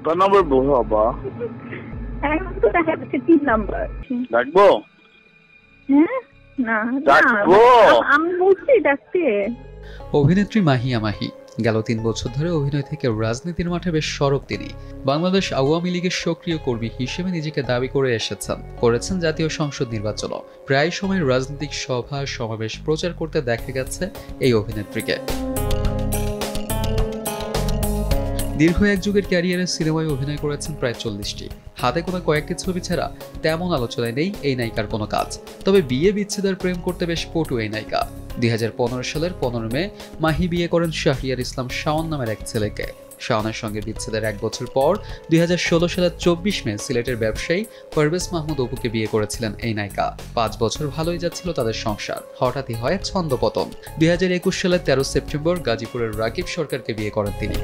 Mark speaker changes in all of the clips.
Speaker 1: কত নম্বর বউ বাবা?
Speaker 2: এখন তো দেখা যাচ্ছে 3 নাম্বার।
Speaker 1: ডাকবো?
Speaker 2: হ্যাঁ না
Speaker 1: ডাকবো?
Speaker 2: আমি বলছি ডাকতে।
Speaker 3: অভিনেত্রী মাহিয়া মাহি গেল 3 বছর ধরে অভিনয় থেকে রাজনীতির মাঠে বেশ সরব তিনি। বাংলাদেশ আওয়ামী লীগের সক্রিয় কর্মী হিসেবে নিজেকে দাবি করে এসেছেন, করেছেন জাতীয় সংসদ নির্বাচনও। প্রায় সময় রাজনৈতিক সভা সমাবেশ প্রচার করতে দেখা গেছে এই অভিনেত্রীকে। দীর্ঘ এক যুগের ক্যারিয়ারে সিনেমায় অভিনয় করেছেন প্রায় 40টি। হাতে কোনো কয়েকটি ছবি ছাড়া তেমন আলোচনায় নেই এই নায়িকার কোনো কাজ। তবে বিয়ে বিচ্ছেদের প্রেম করতে বেশ পটু এই নায়িকা। 2015 সালের 15 মে মাহি বিয়ে করেন শাহরিয়ার ইসলাম শাওন নামের এক ছেলেকে। শাওনের সঙ্গে বিচ্ছেদের 1 বছর পর 2016 সালের 24 মে সিলেটের ব্যবসায়ী পারভেজ মাহমুদ অপুকে বিয়ে করেছিলেন এই নায়িকা। 5 বছর ভালোই যাচ্ছিল তাদের সংসার, হঠাৎই হয় ছন্দপতন। 2021 সালের 13 সেপ্টেম্বর গাজীপুরের রাকিব সরকারকে বিয়ে করেন তিনি।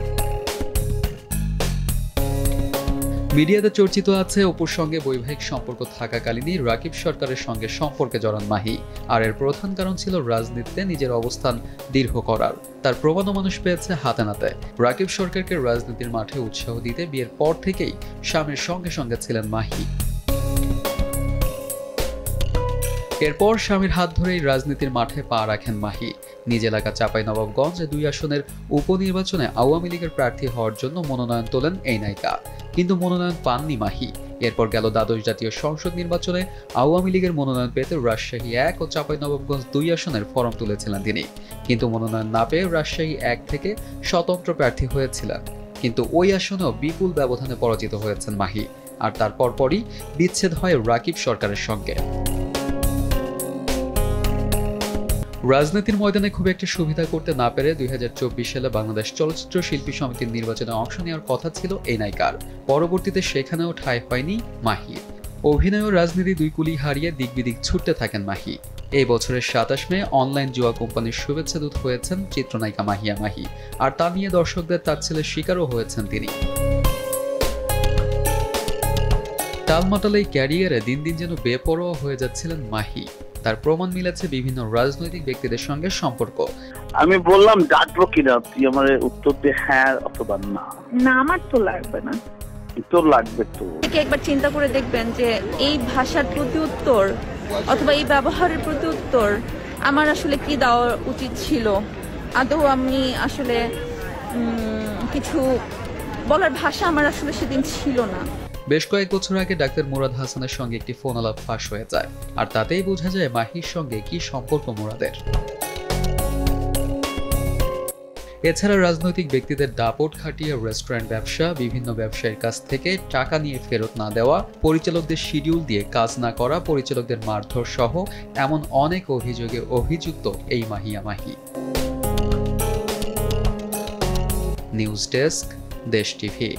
Speaker 3: মিডিয়াতে চর্চিত আছে অপুর সঙ্গে বৈবাহিক সম্পর্ক থাকাকালীনই রাকিব সরকারের সঙ্গে সম্পর্কে জড়ান মাহি। আর এর প্রধান কারণ ছিল রাজনীতিতে নিজের অবস্থান দৃঢ় করার। তার প্রমাণও মানুষ পেয়েছে হাতে নাতে। রাকিব সরকারকে রাজনীতির মাঠে উৎসাহ দিতে বিয়ের পর থেকেই স্বামীর সঙ্গে সঙ্গে ছিলেন মাহি। এরপর স্বামীর হাত ধরেই রাজনীতির মাঠে পা রাখেন মাহি। নিজ এলাকা চাঁপাইনবাবগঞ্জ 2 আসনের উপনির্বাচনে আওয়ামী লীগের প্রার্থী হওয়ার জন্য মনোনয়ন তোলেন এই নায়িকা, কিন্তু মনোনয়ন পাননি মাহি। এরপর গেল দ্বাদশ জাতীয় সংসদ নির্বাচনে আওয়ামী লীগের মনোনয়ন পেতে রাজশাহী 1 ও চাঁপাইনবাবগঞ্জ 2 আসনের ফরম তুলেছিলেন তিনি, কিন্তু মনোনয়ন না পেয়ে রাজশাহী 1 থেকে স্বতন্ত্র প্রার্থী হয়েছিলেন, কিন্তু ওই আসনেও বিপুল ব্যবধানে পরাজিত হয়েছেন মাহি। আর তারপর পরই বিচ্ছেদ হয় রাকিব সরকারের সঙ্গে। রাজনীতির ময়দানে খুব একটা সুবিধা করতে না পেরে 2024 সালে বাংলাদেশ চলচ্চিত্র শিল্পী সমিতির নির্বাচনে অংশ নেওয়ার কথা ছিল এই নায়িকার। পরবর্তীতে সেখানেও ঠাঁই হয়নি মাহির। অভিনয় ও রাজনীতি দুই কুলি হারিয়ে দিক বিদিক ছুটতে থাকেন মাহি। এই বছরের 27 মে অনলাইন জুয়া কোম্পানির শুভেচ্ছা দূত হয়েছেন চিত্রনায়িকা মাহিয়া মাহি। আর তা নিয়ে দর্শকদের তাচ্ছিল্যের শিকারও হয়েছেন তিনি। টালমাটাল এই ক্যারিয়ারে দিন দিন যেন বেপরোয়া হয়ে যাচ্ছিলেন মাহি। তার প্রমাণ মিলেছে বিভিন্ন রাজনৈতিক ব্যক্তিদের সঙ্গে সম্পর্ক।
Speaker 1: আমি বললাম ডাকবো কিনা, তুই আমার উত্তর দে হ্যাঁ অথবা না।
Speaker 2: না আমার তো লাগবে না।
Speaker 1: তোর লাগবে তো।
Speaker 4: একবার চিন্তা করে দেখবেন যে এই ভাষার প্রতি উত্তর অথবা এই ব্যবহারের প্রতি উত্তর আমার আসলে কি দেওয়া উচিত ছিল। আদৌ আমি আসলে কিছু বলার ভাষা আমার আসলে সেদিন ছিল না।
Speaker 3: বেশ কয়েক বছর আগে ডাক্তার মুরাদ হাসানের সঙ্গে একটি ফোন আলাপ ফাঁস হয়ে যায়, আর তাতেই বোঝা যায় মাহির সঙ্গে কি সম্পর্ক মুরাদের। এছাড়া রাজনৈতিক ব্যক্তিদের দাপট খাটিয়ে রেস্টুরেন্ট ব্যবসা, বিভিন্ন ব্যবসায়ীর কাছ থেকে টাকা নিয়ে ফেরত না দেওয়া, পরিচালকদের শিডিউল দিয়ে কাজ না করা, পরিচালকদের মারধর সহ এমন অনেক অভিযোগে অভিযুক্ত এই মাহিয়া মাহি। নিউজ ডেস্ক, দেশ টিভি।